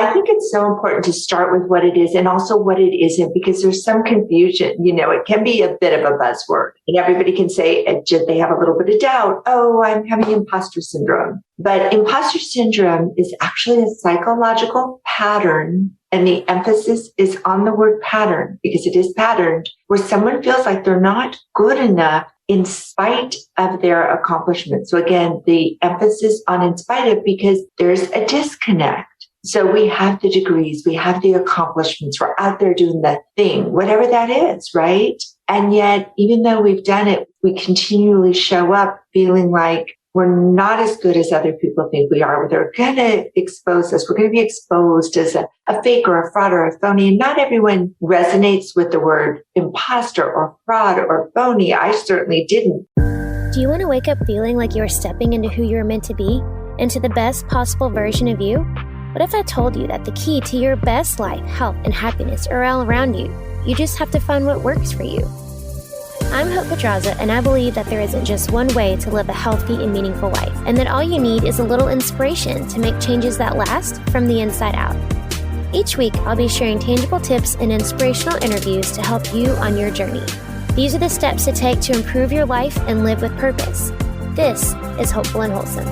I think it's so important to start with what it is and also what it isn't, because there's some confusion. It can be a bit of a buzzword and everybody can say they have a little bit of doubt. Oh, I'm having imposter syndrome. But imposter syndrome is actually a psychological pattern. And the emphasis is on the word pattern, because it is patterned, where someone feels like they're not good enough in spite of their accomplishments. So again, the emphasis on in spite of, because there's a disconnect. So we have the degrees, we have the accomplishments, we're out there doing the thing, whatever that is, right? And yet, even though we've done it, we continually show up feeling like we're not as good as other people think we are. They're going to expose us. We're going to be exposed as a fake or a fraud or a phony. And not everyone resonates with the word imposter or fraud or phony. I certainly didn't. Do you want to wake up feeling like you're stepping into who you're meant to be, into the best possible version of you? What if I told you that the key to your best life, health, and happiness are all around you? You just have to find what works for you. I'm Hope Pedraza, and I believe that there isn't just one way to live a healthy and meaningful life, and that all you need is a little inspiration to make changes that last from the inside out. Each week, I'll be sharing tangible tips and inspirational interviews to help you on your journey. These are the steps to take to improve your life and live with purpose. This is Hopeful and Wholesome.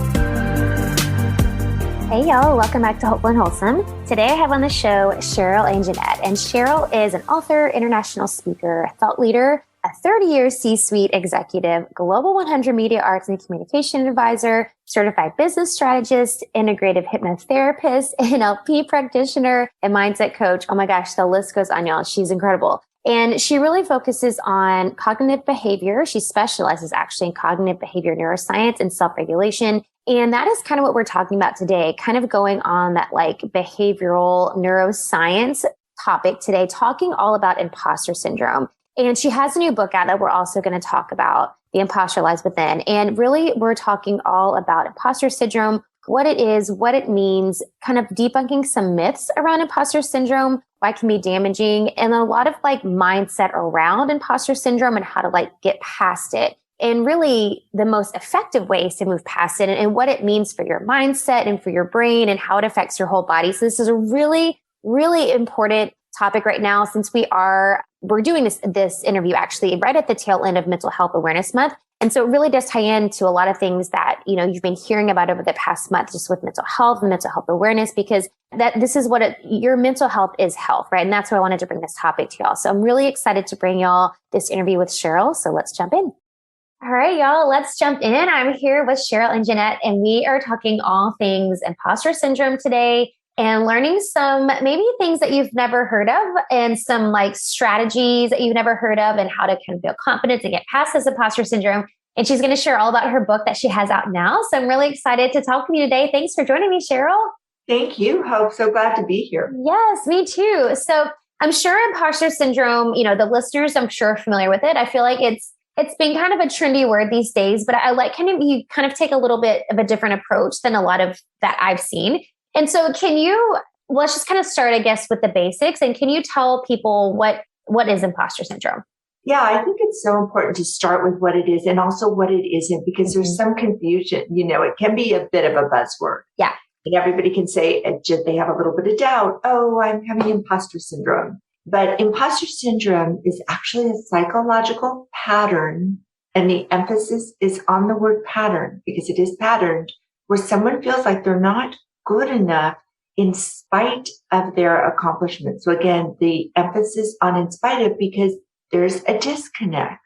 Hey y'all, welcome back to Hopeful and Wholesome. Today I have on the show Sheryl Anjanette, and Sheryl is an author, international speaker, thought leader, a 30-year C-suite executive, Global 100 Media Arts and Communication Advisor, certified business strategist, integrative hypnotherapist, NLP practitioner, and mindset coach. Oh my gosh, the list goes on, y'all. She's incredible. And she really focuses on cognitive behavior. She specializes actually in cognitive behavioral neuroscience and self-regulation. And that is kind of what we're talking about today, kind of going on that like behavioral neuroscience topic today, talking all about imposter syndrome. And she has a new book out that we're also going to talk about, The Imposter Lies Within. And really, we're talking all about imposter syndrome, what it is, what it means, kind of debunking some myths around imposter syndrome, why it can be damaging, and a lot of like mindset around imposter syndrome and how to like get past it. And really the most effective ways to move past it and what it means for your mindset and for your brain and how it affects your whole body. So this is a really, really important topic right now, since we're doing this interview actually right at the tail end of Mental Health Awareness Month. And so it really does tie into a lot of things that, you've been hearing about over the past month, just with mental health and mental health awareness, because this is your mental health is health, right? And that's why I wanted to bring this topic to y'all. So I'm really excited to bring y'all this interview with Sheryl. So let's jump in. All right, y'all, let's jump in. I'm here with Sheryl Anjanette, and we are talking all things imposter syndrome today and learning some maybe things that you've never heard of and some like strategies that you've never heard of and how to kind of build confidence and get past this imposter syndrome. And she's going to share all about her book that she has out now. So I'm really excited to talk with you today. Thanks for joining me, Sheryl. Thank you, Hope. So glad to be here. Yes, me too. So I'm sure imposter syndrome, the listeners, I'm sure, are familiar with it. I feel like it's been kind of a trendy word these days, but I like you kind of take a little bit of a different approach than a lot of that I've seen. And so let's just kind of start, I guess, with the basics. And can you tell people what is imposter syndrome? Yeah, I think it's so important to start with what it is and also what it isn't, because there's some confusion. It can be a bit of a buzzword. Yeah. And everybody can say they have a little bit of doubt. Oh, I'm having imposter syndrome. But imposter syndrome is actually a psychological pattern. And the emphasis is on the word pattern, because it is patterned, where someone feels like they're not good enough in spite of their accomplishments. So again, the emphasis on in spite of, because there's a disconnect.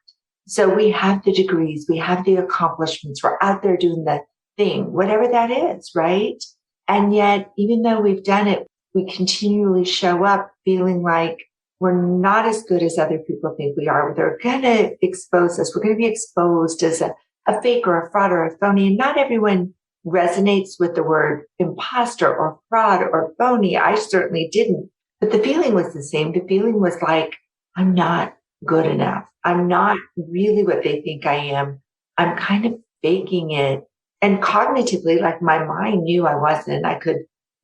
So we have the degrees, we have the accomplishments, we're out there doing the thing, whatever that is, right? And yet, even though we've done it, we continually show up feeling like we're not as good as other people think we are. They're going to expose us. We're going to be exposed as a fake or a fraud or a phony. And not everyone resonates with the word imposter or fraud or phony. I certainly didn't. But the feeling was the same. The feeling was like, I'm not good enough. I'm not really what they think I am. I'm kind of faking it. And cognitively, like my mind knew I wasn't. I could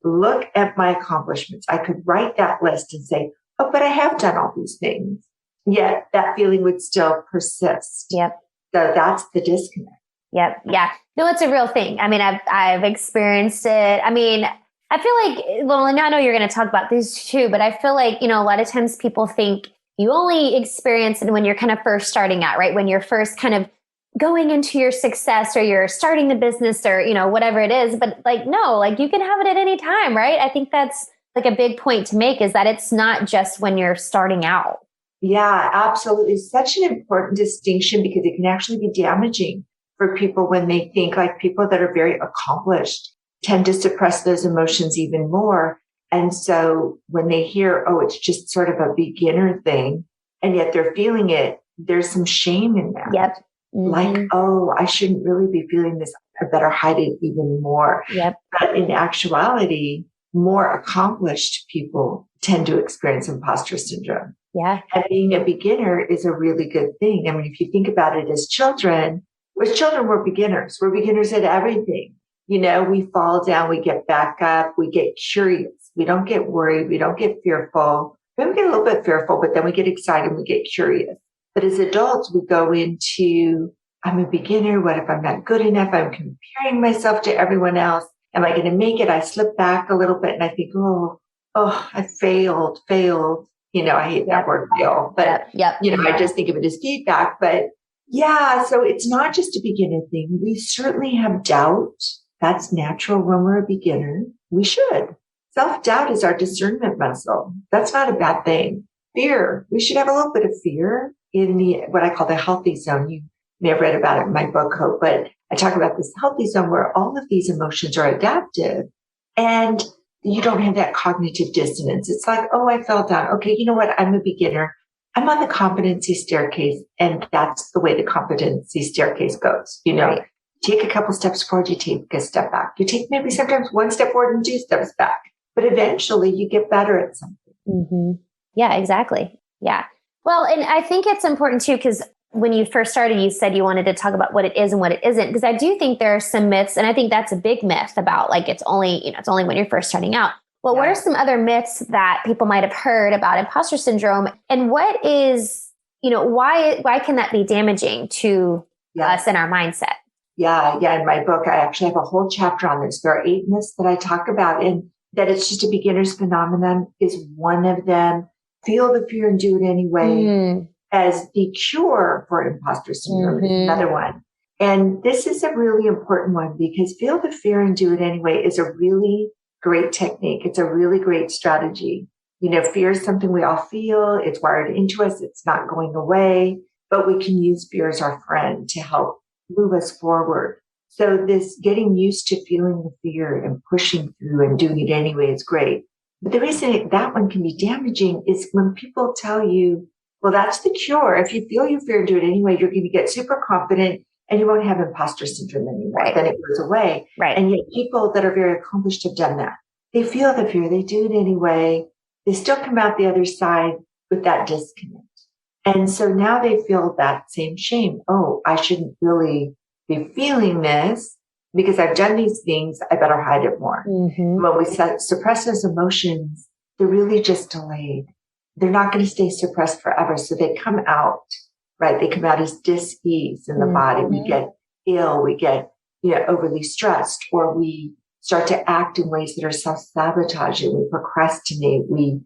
look at my accomplishments. I could write that list and say, oh, but I have done all these things. Yet that feeling would still persist. Yep. So that's the disconnect. Yep. Yeah. No, it's a real thing. I mean, I've experienced it. I mean, I feel like, well, and I know you're going to talk about this too, but I feel like, a lot of times people think you only experience it when you're kind of first starting out, right? When you're first kind of going into your success or you're starting the business or, whatever it is. But like, no, like you can have it at any time, right? I think that's like a big point to make, is that it's not just when you're starting out. Yeah, absolutely. Such an important distinction, because it can actually be damaging for people when they think, like, people that are very accomplished tend to suppress those emotions even more. And so when they hear, oh, it's just sort of a beginner thing, and yet they're feeling it, there's some shame in that. Yep. Mm-hmm. Like, oh, I shouldn't really be feeling this. I better hide it even more. Yep. But in actuality, more accomplished people tend to experience imposter syndrome. Yeah. And being a beginner is a really good thing. I mean, if you think about it as children, we're beginners. We're beginners at everything. We fall down, we get back up, we get curious. We don't get worried. We don't get fearful. We get a little bit fearful, but then we get excited and we get curious. But as adults, we go into, I'm a beginner. What if I'm not good enough? I'm comparing myself to everyone else. Am I going to make it? I slip back a little bit and I think, oh, I failed. I hate that word fail, but I just think of it as feedback. But yeah, so it's not just a beginner thing. We certainly have doubt. That's natural when we're a beginner. We should. Self-doubt is our discernment muscle. That's not a bad thing. Fear. We should have a little bit of fear in what I call the healthy zone. You may have read about it in my book, Hope, but I talk about this healthy zone where all of these emotions are adaptive and you don't have that cognitive dissonance. It's like, oh, I fell down. Okay, you know what? I'm a beginner. I'm on the competency staircase, and that's the way the competency staircase goes. Right. Take a couple steps forward, you take a step back. You take maybe sometimes one step forward and 2 steps back, but eventually you get better at something. Mm-hmm. Yeah, exactly. Yeah. Well, and I think it's important too, because when you first started, you said you wanted to talk about what it is and what it isn't, because I do think there are some myths, and I think that's a big myth about like it's only when you're first starting out. Well, what are some other myths that people might have heard about imposter syndrome, and what is, why can that be damaging to us and our mindset? Yeah. In my book, I actually have a whole chapter on this. There are 8 myths that I talk about, and that it's just a beginner's phenomenon is one of them. Feel the fear and do it anyway. As the cure for imposter syndrome is another one. And this is a really important one, because feel the fear and do it anyway is a really great technique. It's a really great strategy. Fear is something we all feel. It's wired into us. It's not going away, but we can use fear as our friend to help move us forward. So this getting used to feeling the fear and pushing through and doing it anyway is great. But the reason that one can be damaging is when people tell you, well, that's the cure. If you feel your fear and do it anyway, you're going to get super confident and you won't have imposter syndrome anymore. Right. Then it goes away. Right. And yet people that are very accomplished have done that. They feel the fear. They do it anyway. They still come out the other side with that disconnect. And so now they feel that same shame. Oh, I shouldn't really be feeling this because I've done these things. I better hide it more. Mm-hmm. When we suppress those emotions, they're really just delayed. They're not going to stay suppressed forever. So they come out, right? They come out as dis-ease in the body. We get ill. We get, overly stressed, or we start to act in ways that are self-sabotaging. We procrastinate. We,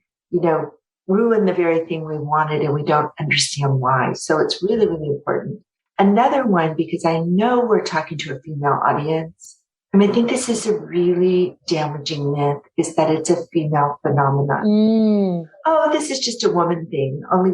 ruin the very thing we wanted, and we don't understand why. So it's really, really important. Another one, because I know we're talking to a female audience, I think this is a really damaging myth, is that it's a female phenomenon. Oh, this is just a woman thing. Only,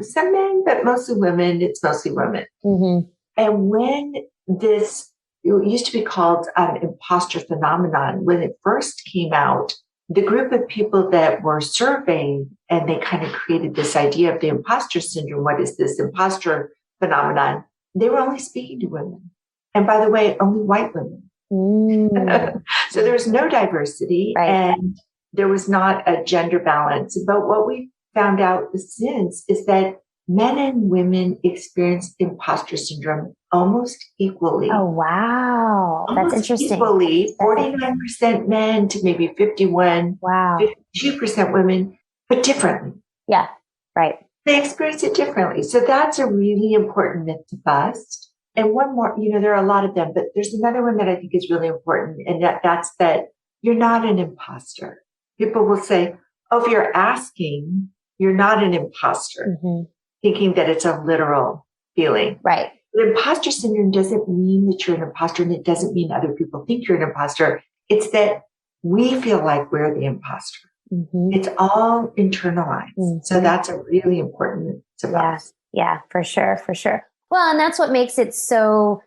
some men, but mostly women. It's mostly women. Mm-hmm. And when it used to be called imposter phenomenon, when it first came out, the group of people that were surveyed, and they kind of created this idea of the imposter syndrome. What is this imposter phenomenon? They were only speaking to women. And by the way, only white women. So there was no diversity, right. And there was not a gender balance. But what we found out since is that men and women experience imposter syndrome almost equally. Oh, wow. That's interesting. Equally, 49% men to maybe 51, 52% women, but differently. Yeah, right. They experience it differently. So that's a really important myth to bust. And one more, there are a lot of them, but there's another one that I think is really important. And that's that you're not an imposter. People will say, oh, if you're asking, you're not an imposter, thinking that it's a literal feeling. Right. But imposter syndrome doesn't mean that you're an imposter, and it doesn't mean other people think you're an imposter. It's that we feel like we're the imposter. It's all internalized. So that's a really important surprise. Yeah, for sure. For sure. Well, and that's what makes it so,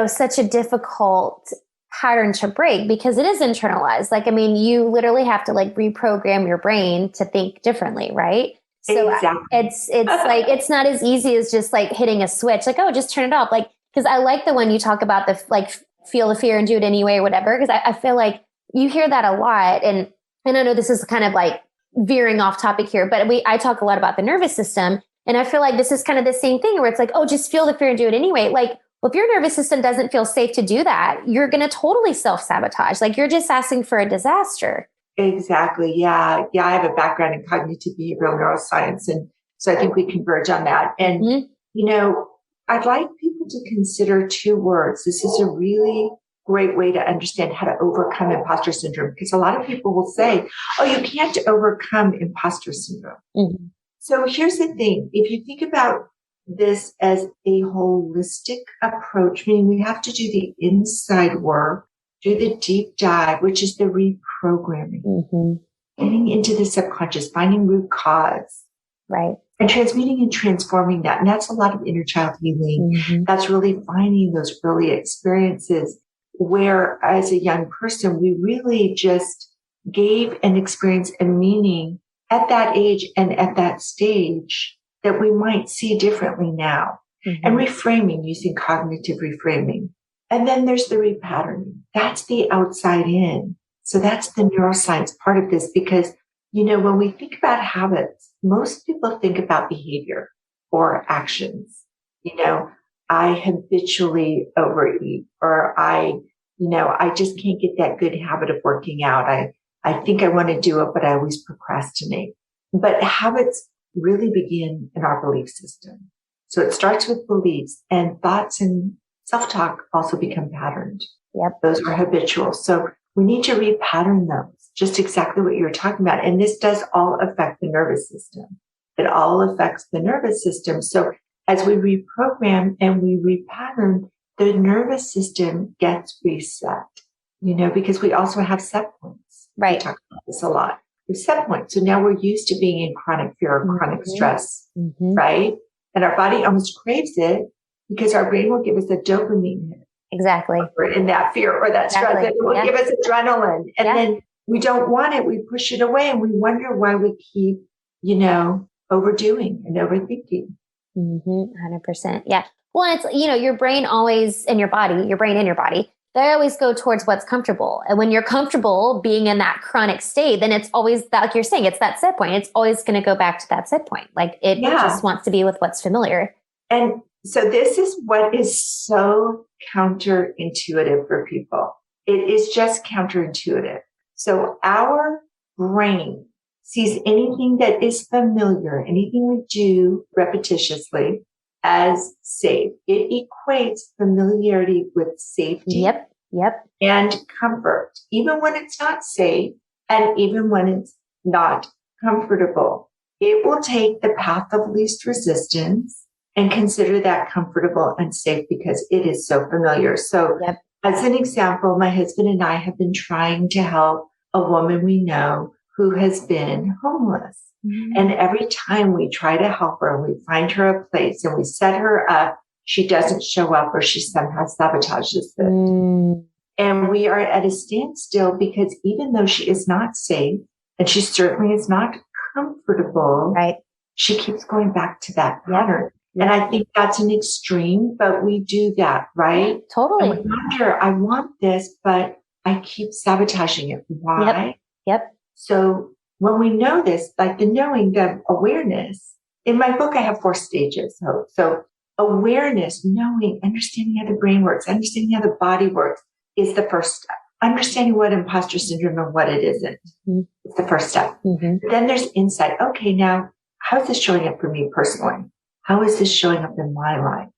such a difficult pattern to break, because it is internalized. Like, I mean, you literally have to like reprogram your brain to think differently. Right. So exactly. it's like, it's not as easy as just like hitting a switch, like, oh, just turn it off. Like, cause I like the one you talk about, the like feel the fear and do it anyway, or whatever. Cause I feel like you hear that a lot. And I know this is kind of like veering off topic here, but I talk a lot about the nervous system. And I feel like this is kind of the same thing where it's like, oh, just feel the fear and do it anyway. Like, well, if your nervous system doesn't feel safe to do that, you're going to totally self-sabotage. Like, you're just asking for a disaster. Exactly. Yeah. Yeah. I have a background in cognitive behavioral neuroscience. And so I think we converge on that. And, I'd like people to consider two words. This is a really great way to understand how to overcome imposter syndrome, because a lot of people will say, oh, you can't overcome imposter syndrome. So here's the thing. If you think about this as a holistic approach, meaning we have to do the inside work, do the deep dive, which is the reprogramming, getting into the subconscious, finding root cause. Right. And transmuting and transforming that. And that's a lot of inner child healing. That's really finding those early experiences where, as a young person, we really just gave an experience and meaning at that age and at that stage that we might see differently now. And reframing, using cognitive reframing. And then there's the repatterning. That's the outside in. So that's the neuroscience part of this, because, when we think about habits, most people think about behavior or actions. I habitually overeat, or I just can't get that good habit of working out. I think I want to do it, but I always procrastinate. But habits really begin in our belief system. So it starts with beliefs, and thoughts and self-talk also become patterned. Those are habitual. So we need to repattern those, just exactly what you're talking about. And this does all affect the nervous system. It all affects the nervous system. So as we reprogram and we repattern, the nervous system gets reset, because we also have set points. Right. We talk about this a lot. There's set points. So now we're used to being in chronic fear or chronic stress, right? And our body almost craves it because our brain will give us a dopamine hit. Exactly. Or in that fear or that stress. And it will give us adrenaline. And then we don't want it. We push it away, and we wonder why we keep, overdoing and overthinking. 100%. Yeah. Well, it's, your brain always, and your brain and your body, they always go towards what's comfortable. And when you're comfortable being in that chronic state, then it's always that, like you're saying, it's that set point. It's always going to go back to that set point. Like it just wants to be with what's familiar. And so this is what is so counterintuitive for people. It is just counterintuitive. So our brain sees anything that is familiar, anything we do repetitiously, as safe. It equates familiarity with safety. And comfort, even when it's not safe and even when it's not comfortable. It will take the path of least resistance and consider that comfortable and safe because it is so familiar. So as an example, my husband and I have been trying to help a woman we know who has been homeless. And every time we try to help her and we find her a place and we set her up, she doesn't show up or she somehow sabotages it. And we are at a standstill because even though she is not safe and she certainly is not comfortable, she keeps going back to that pattern. And I think that's an extreme, but we do that, right? Totally. And we wonder, I want this, but I keep sabotaging it. Why? So when we know this, like the knowing, the awareness, in my book, I have 4 stages. So awareness, knowing, understanding how the brain works, understanding how the body works is the first step. Understanding what imposter syndrome and what it isn't. It's the first step. Then there's insight. Okay, now, how's this showing up for me personally? How is this showing up in my life?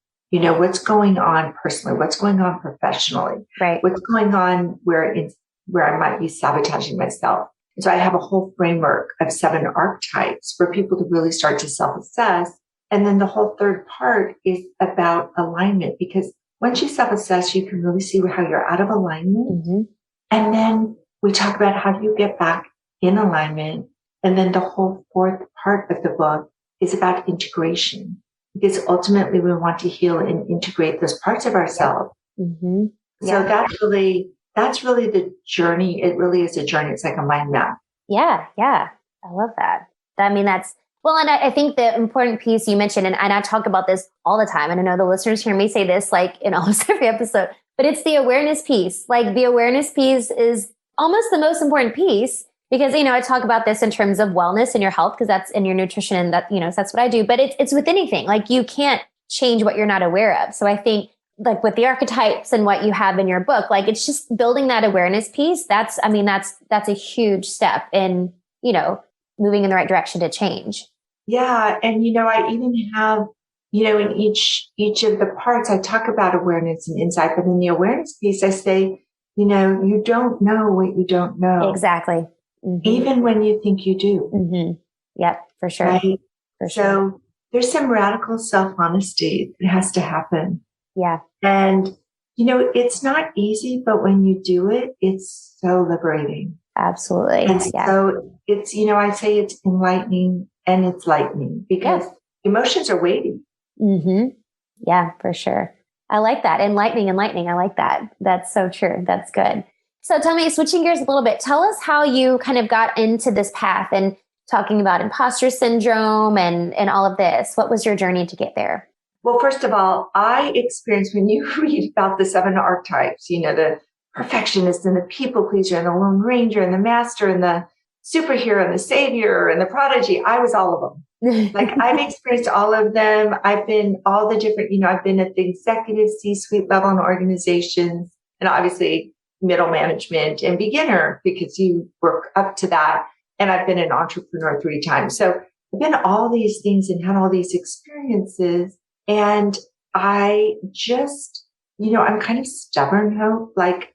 What's going on personally? What's going on professionally? What's going on where it's where I might be sabotaging myself. And so I have a whole framework of 7 archetypes for people to really start to self-assess. And then the whole third part is about alignment, because once you self-assess, you can really see how you're out of alignment. Mm-hmm. And then we talk about how do you get back in alignment. And then the whole fourth part of the book is about integration, because ultimately we want to heal and integrate those parts of ourselves. Mm-hmm. So that's really the journey. It really is a journey. It's like a mind map. Yeah. Yeah. I love that. I mean, that's, well, and I think the important piece you mentioned, and I talk about this all the time, and I know the listeners hear me say this like in almost every episode, but it's the awareness piece. Like the awareness piece is almost the most important piece, because, I talk about this in terms of wellness and your health, because that's in your nutrition, and that, so that's what I do, but it's with anything. Like you can't change what you're not aware of. So I think like with the archetypes and what you have in your book, like it's just building that awareness piece. That's a huge step in, moving in the right direction to change. Yeah. And, I even have, in each of the parts, I talk about awareness and insight, but in the awareness piece, I say, you don't know what you don't know. Exactly. Mm-hmm. Even when you think you do. Mm-hmm. Yep, for sure. Right? For so sure. There's some radical self-honesty that has to happen. Yeah. And, it's not easy, but when you do it, it's so liberating. Absolutely. And so it's, I say it's enlightening and it's lightening, because emotions are weighty. Mm-hmm. Yeah, for sure. I like that. Enlightening. I like that. That's so true. That's good. So tell me, switching gears a little bit, tell us how you kind of got into this path and talking about imposter syndrome and all of this. What was your journey to get there? Well, first of all, I experienced, when you read about the 7 archetypes, the perfectionist and the people pleaser and the lone ranger and the master and the superhero and the savior and the prodigy. I was all of them. Like I've experienced all of them. I've been all the different, I've been at the executive C-suite level in organizations, and obviously middle management and beginner, because you work up to that. And I've been an entrepreneur 3 times. So I've been all these things and had all these experiences. And I just, I'm kind of stubborn, Hope. Like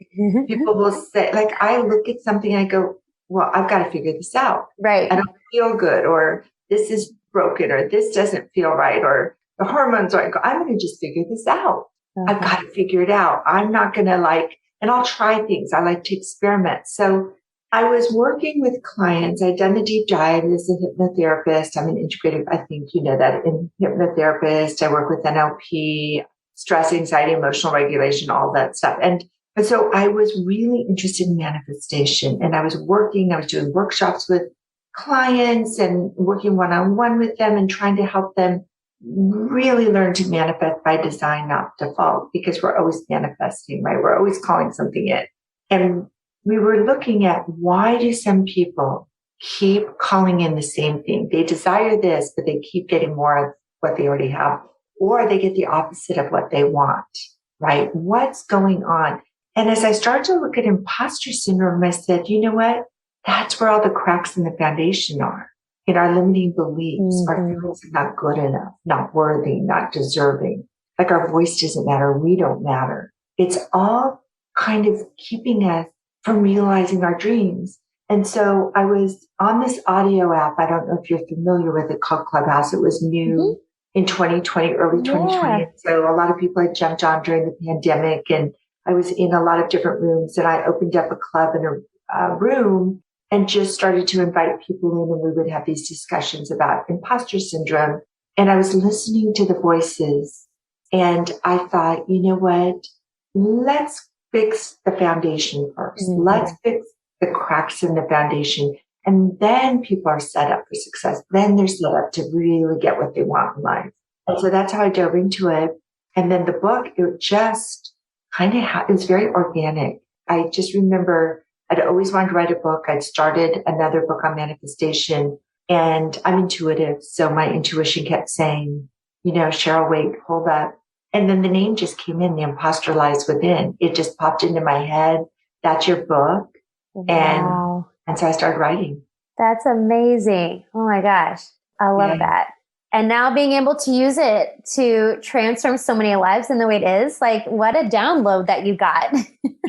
people will say, like, I look at something, I go, well, I've got to figure this out. Right. I don't feel good, or this is broken, or this doesn't feel right, or the hormones aren't. I'm going to just figure this out. I've got to figure it out. I'm not going to and I'll try things. I like to experiment. So I was working with clients. I'd done a deep dive as a hypnotherapist. I'm an integrative, I think you know that, in hypnotherapist. I work with NLP, stress, anxiety, emotional regulation, all that stuff. And so I was really interested in manifestation, and I was doing workshops with clients and working one-on-one with them and trying to help them really learn to manifest by design, not default, because we're always manifesting, right? We're always calling something in. And we were looking at, why do some people keep calling in the same thing? They desire this, but they keep getting more of what they already have, or they get the opposite of what they want, right? What's going on? And as I started to look at imposter syndrome, I said, you know what? That's where all the cracks in the foundation are, in our limiting beliefs. Our feelings are not good enough, not worthy, not deserving. Like our voice doesn't matter. We don't matter. It's all kind of keeping us from realizing our dreams. And so I was on this audio app. I don't know if you're familiar with it, called Clubhouse. It was new in 2020, early 2020. Yeah. So a lot of people had jumped on during the pandemic, and I was in a lot of different rooms, and I opened up a club in a room and just started to invite people in, and we would have these discussions about imposter syndrome. And I was listening to the voices, and I thought, you know what? Let's fix the foundation first. Let's fix the cracks in the foundation. And then people are set up for success. Then they're set up to really get what they want in life. And so that's how I dove into it. And then the book, it just kind of, it was very organic. I just remember I'd always wanted to write a book. I'd started another book on manifestation, and I'm intuitive. So my intuition kept saying, Sheryl, wait, hold up. And then the name just came in, The Imposter Lies Within. It just popped into my head. That's your book. Wow. And so I started writing. That's amazing. Oh my gosh. I love that. And now being able to use it to transform so many lives in the way it is, like, what a download that you got.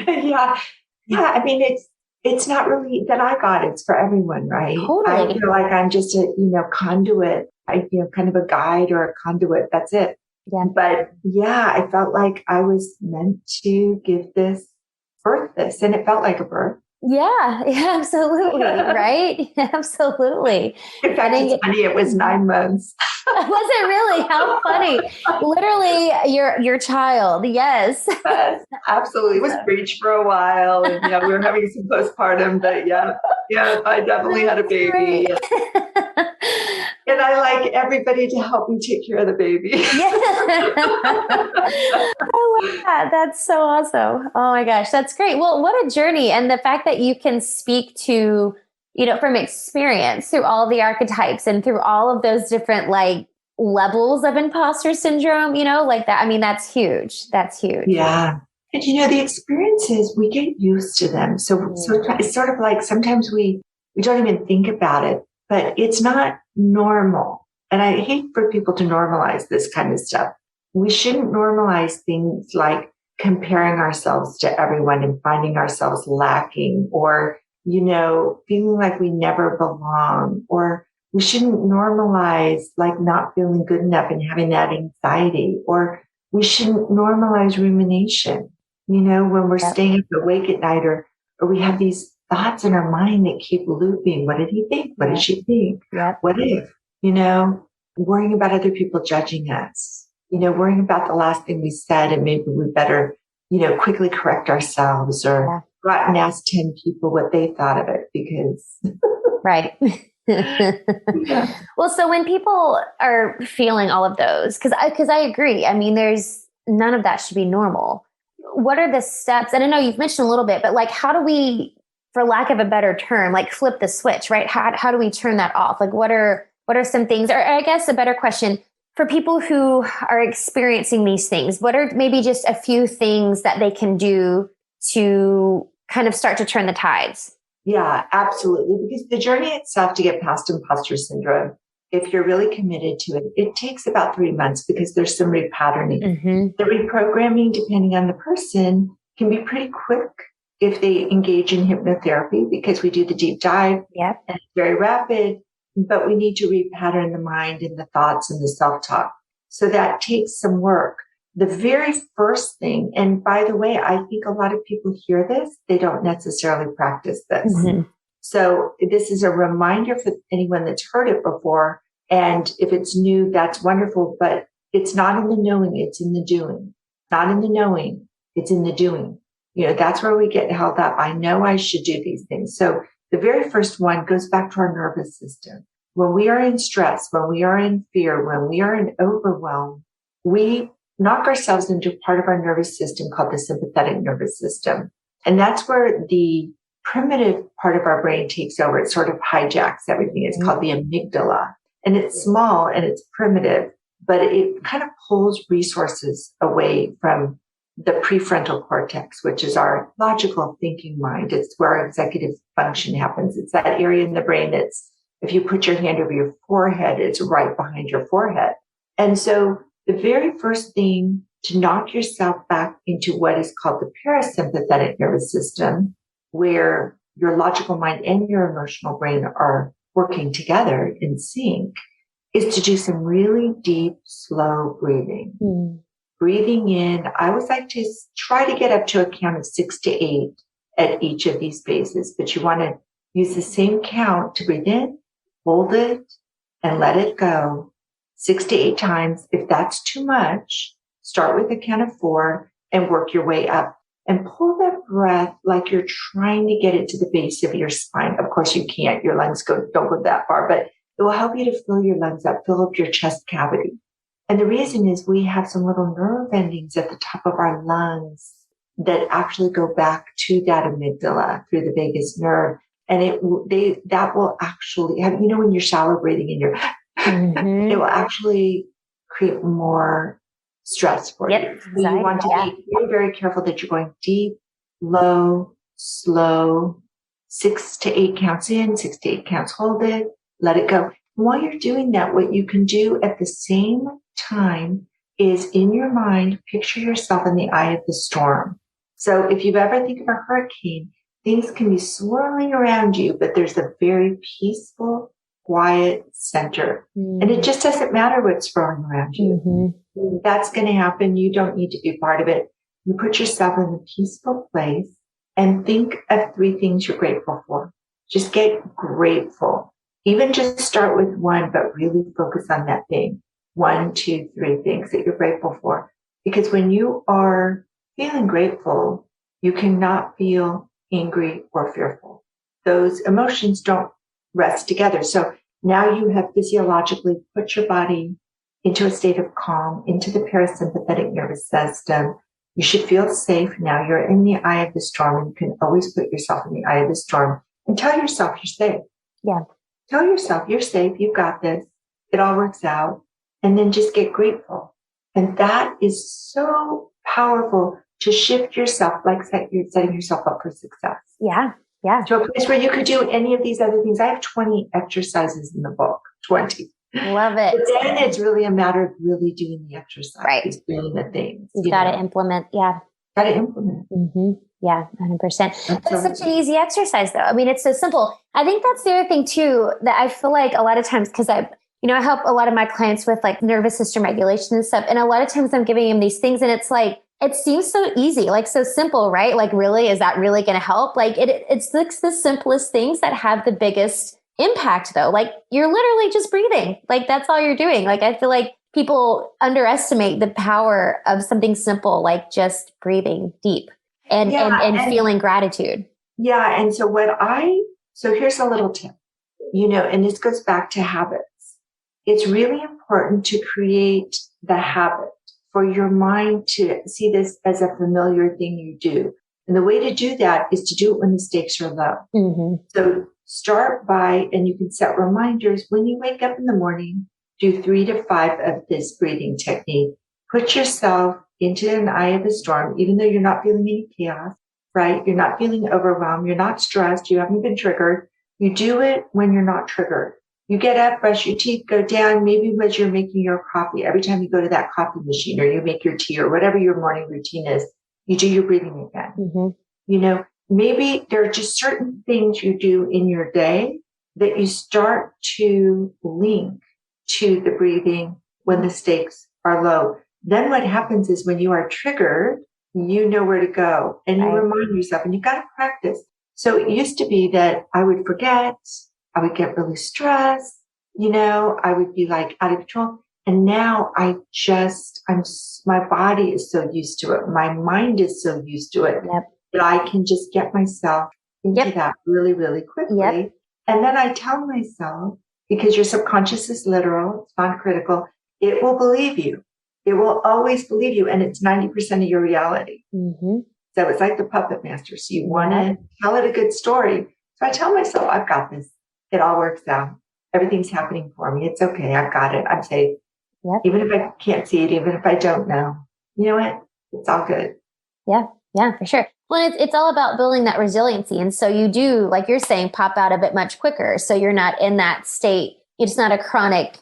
Yeah. Yeah, I mean, it's not really that I got, it's for everyone, right? Totally. I feel like I'm just a, conduit, kind of a guide or a conduit. That's it. Yeah. But yeah, I felt like I was meant to birth this, and it felt like a birth. Yeah, absolutely. Right? Absolutely. In fact, it's funny, it was 9 months. Was it really? How funny. Literally your child. Yes. Yes, absolutely. It was breech for a while, and we were having some postpartum, but yeah, I definitely had a baby. And I like everybody to help me take care of the baby. Yeah. I love that. That's so awesome. Oh my gosh, that's great. Well, what a journey. And the fact that you can speak to, from experience through all the archetypes and through all of those different levels of imposter syndrome, like that. I mean, that's huge. That's huge. Yeah. And the experiences, we get used to them. So it's sort of like sometimes we don't even think about it, but it's not normal. And I hate for people to normalize this kind of stuff. We shouldn't normalize things like comparing ourselves to everyone and finding ourselves lacking, or, feeling like we never belong, or we shouldn't normalize not feeling good enough and having that anxiety, or we shouldn't normalize rumination, when we're staying awake at night, or we have these thoughts in our mind that keep looping. What did he think? What did she think? Yep. What if, worrying about other people judging us, worrying about the last thing we said, and maybe we better, quickly correct ourselves, or go out and ask 10 people what they thought of it, because. Right. Yeah. Well, so when people are feeling all of those, because I agree. I mean, there's none of that should be normal. What are the steps? And I know you've mentioned a little bit, but how do we, for lack of a better term, flip the switch, right? How do we turn that off? What are some things, or I guess a better question, for people who are experiencing these things, what are maybe just a few things that they can do to kind of start to turn the tides? Yeah, absolutely. Because the journey itself to get past imposter syndrome, if you're really committed to it, it takes about 3 months, because there's some repatterning. Mm-hmm. The reprogramming, depending on the person, can be pretty quick if they engage in hypnotherapy, because we do the deep dive. Yep. And it's very rapid, but we need to repattern the mind and the thoughts and the self-talk. So that takes some work. The very first thing, and by the way, I think a lot of people hear this, they don't necessarily practice this. Mm-hmm. So this is a reminder for anyone that's heard it before. And if it's new, that's wonderful, but it's not in the knowing, it's in the doing. Not in the knowing, it's in the doing. That's where we get held up. I know I should do these things. So the very first one goes back to our nervous system. When we are in stress, when we are in fear, when we are in overwhelm, we knock ourselves into part of our nervous system called the sympathetic nervous system. And that's where the primitive part of our brain takes over. It sort of hijacks everything. It's called the amygdala. And it's small and it's primitive, but it kind of pulls resources away from the prefrontal cortex, which is our logical thinking mind. It's where our executive function happens. It's that area in the brain that's, if you put your hand over your forehead, it's right behind your forehead. And so the very first thing to knock yourself back into what is called the parasympathetic nervous system, where your logical mind and your emotional brain are working together in sync, is to do some really deep, slow breathing. Mm. Breathing in, I always like to try to get up to a count of 6 to 8 at each of these phases, but you want to use the same count to breathe in, hold it, and let it go 6 to 8 times. If that's too much, start with a count of 4 and work your way up. And pull that breath like you're trying to get it to the base of your spine. Of course, you can't. Your lungs don't go that far, but it will help you to fill your lungs up, fill up your chest cavity. And the reason is we have some little nerve endings at the top of our lungs that actually go back to that amygdala through the vagus nerve. And that will actually have, when you're shallow breathing in your, mm-hmm. It will actually create more stress for you. So you want to be very, very careful that you're going deep, low, slow, 6 to 8 counts in, 6 to 8 counts, hold it, let it go. And while you're doing that, what you can do at the same time is in your mind, picture yourself in the eye of the storm. So if you've ever think of a hurricane, things can be swirling around you, but there's a very peaceful, quiet center. And it just doesn't matter what's swirling around you. That's going to happen. You don't need to be part of it. You put yourself in a peaceful place and think of 3 things you're grateful for. Just get grateful. Even just start with one, but really focus on that thing. 1, 2, 3 things that you're grateful for. Because when you are feeling grateful, you cannot feel angry or fearful. Those emotions don't rest together. So now you have physiologically put your body into a state of calm, into the parasympathetic nervous system. You should feel safe. Now you're in the eye of the storm, and you can always put yourself in the eye of the storm and tell yourself you're safe. Yeah. Tell yourself you're safe. You've got this. It all works out. And then just get grateful. And that is so powerful to shift yourself, like you're setting yourself up for success. Yeah. Yeah. To a place where you could do any of these other things. I have 20 exercises in the book, 20. Love it. But then it's really a matter of really doing the exercise, right? Doing the things. You've got to implement. Yeah. Got to implement. Yeah, 100%. That's such an easy exercise, though. I mean, it's so simple. I think that's the other thing, too, that I feel like a lot of times, because I help a lot of my clients with like nervous system regulation and stuff. And a lot of times I'm giving them these things and it's like, it seems so easy, like so simple, right? Like, really, is that really going to help? Like it's the simplest things that have the biggest impact, though. Like, you're literally just breathing. Like, that's all you're doing. Like, I feel like people underestimate the power of something simple, like just breathing deep and feeling gratitude. Yeah. And so here's a little tip, and this goes back to habits. It's really important to create the habit for your mind to see this as a familiar thing you do. And the way to do that is to do it when the stakes are low. So start by, and you can set reminders when you wake up in the morning, do 3 to 5 of this breathing technique. Put yourself into an eye of the storm, even though you're not feeling any chaos, right? You're not feeling overwhelmed. You're not stressed. You haven't been triggered. You do it when you're not triggered. You get up, brush your teeth, go down, maybe as you're making your coffee. Every time you go to that coffee machine or you make your tea or whatever your morning routine is, you do your breathing again. Maybe there are just certain things you do in your day that you start to link to the breathing when the stakes are low. Then what happens is when you are triggered, you know where to go and you remind yourself, and you've got to practice. So it used to be that I would forget, I would get really stressed, I would be like out of control. And now my body is so used to it. My mind is so used to it that I can just get myself into that really, really quickly. And then I tell myself, because your subconscious is literal, it's non-critical, it will believe you. It will always believe you. And it's 90% of your reality. So it's like the puppet master. So you want to tell it a good story. So I tell myself, I've got this. It all works out. Everything's happening for me. It's okay. I've got it. I'm safe. Even if I can't see it, even if I don't know, you know what? It's all good. Yeah, for sure. Well, it's all about building that resiliency. And so you do, like you're saying, pop out of it much quicker. So you're not in that state. It's not a chronic,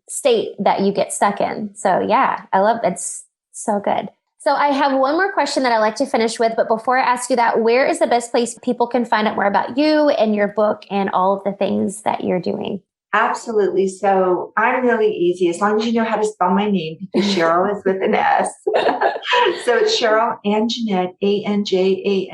state that you get stuck in. So yeah, I love it. It's so good. So I have one more question that I like to finish with. But before I ask you that, where is the best place people can find out more about you and your book and all of the things that you're doing? Absolutely. So I'm really easy, as long as you know how to spell my name, because Sheryl is with an S. So it's Sheryl Anjanette, Anjanette.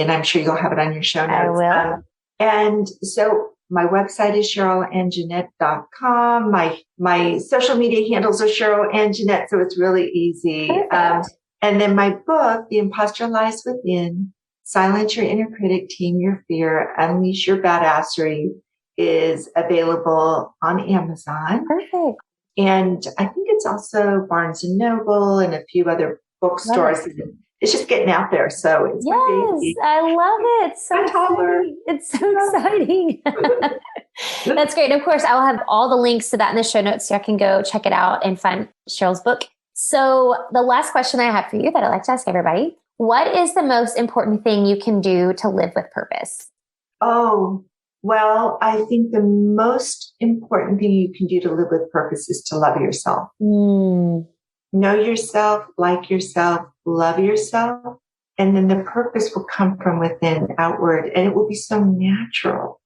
And I'm sure you'll have it on your show notes. I will. And so my website is SherylAnjanette.com. My social media handles are Sheryl Anjanette, so it's really easy. And then my book, The Imposter Lies Within, Silence Your Inner Critic, Tame Your Fear, Unleash Your Badassery, is available on Amazon. Perfect. And I think it's also Barnes & Noble and a few other bookstores. It's just getting out there. So it's I love it. So exciting. It's so exciting. That's great. And of course, I will have all the links to that in the show notes so I can go check it out and find Sheryl's book. So the last question I have for you that I like to ask everybody, what is the most important thing you can do to live with purpose? Oh, well, I think the most important thing you can do to live with purpose is to love yourself. Know yourself, like yourself, love yourself, And then the purpose will come from within outward, and it will be so natural,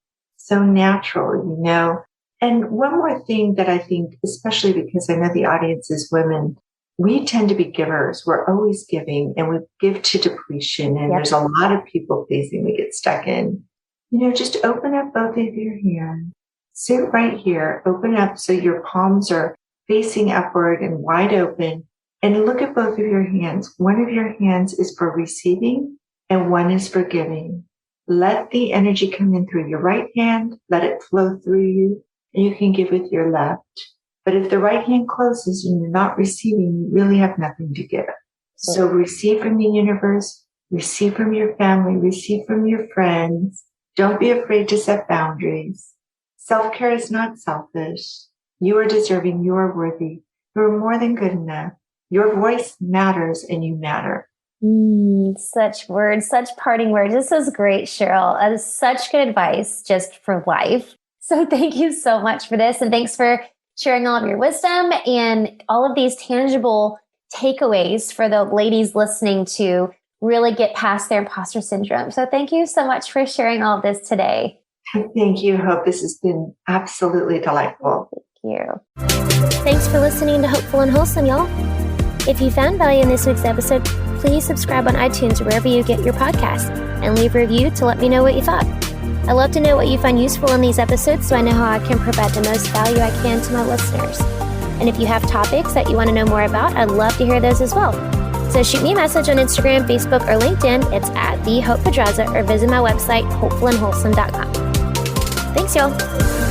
you know. And one more thing that I think, especially because I know the audience is women, we tend to be givers. We're always giving, and we give to depletion. And there's a lot of people pleasing we get stuck in. You know, just open up both of your hands. Sit right here. Open up so your palms are facing upward and wide open. And look at both of your hands. One of your hands is for receiving and one is for giving. Let the energy come in through your right hand. Let it flow through you, and you can give with your left. But if the right hand closes and you're not receiving, you really have nothing to give. So receive from the universe, receive from your family, receive from your friends. Don't be afraid to set boundaries. Self-care is not selfish. You are deserving. You are worthy. You are more than good enough. Your voice matters and you matter. Such words, such parting words. This is great, Sheryl. That is such good advice just for life. So thank you so much for this. And thanks for sharing all of your wisdom and all of these tangible takeaways for the ladies listening to really get past their imposter syndrome. So thank you so much for sharing all of this today. Thank you, Hope. This has been absolutely delightful. Thank you. Thanks for listening to Hopeful and Wholesome, y'all. If you found value in this week's episode, please subscribe on iTunes or wherever you get your podcasts and leave a review to let me know what you thought. I love to know what you find useful in these episodes so I know how I can provide the most value I can to my listeners. And if you have topics that you want to know more about, I'd love to hear those as well. So shoot me a message on Instagram, Facebook, or LinkedIn. It's @thehopepedraza, or visit my website, hopefulandwholesome.com. Thanks, y'all.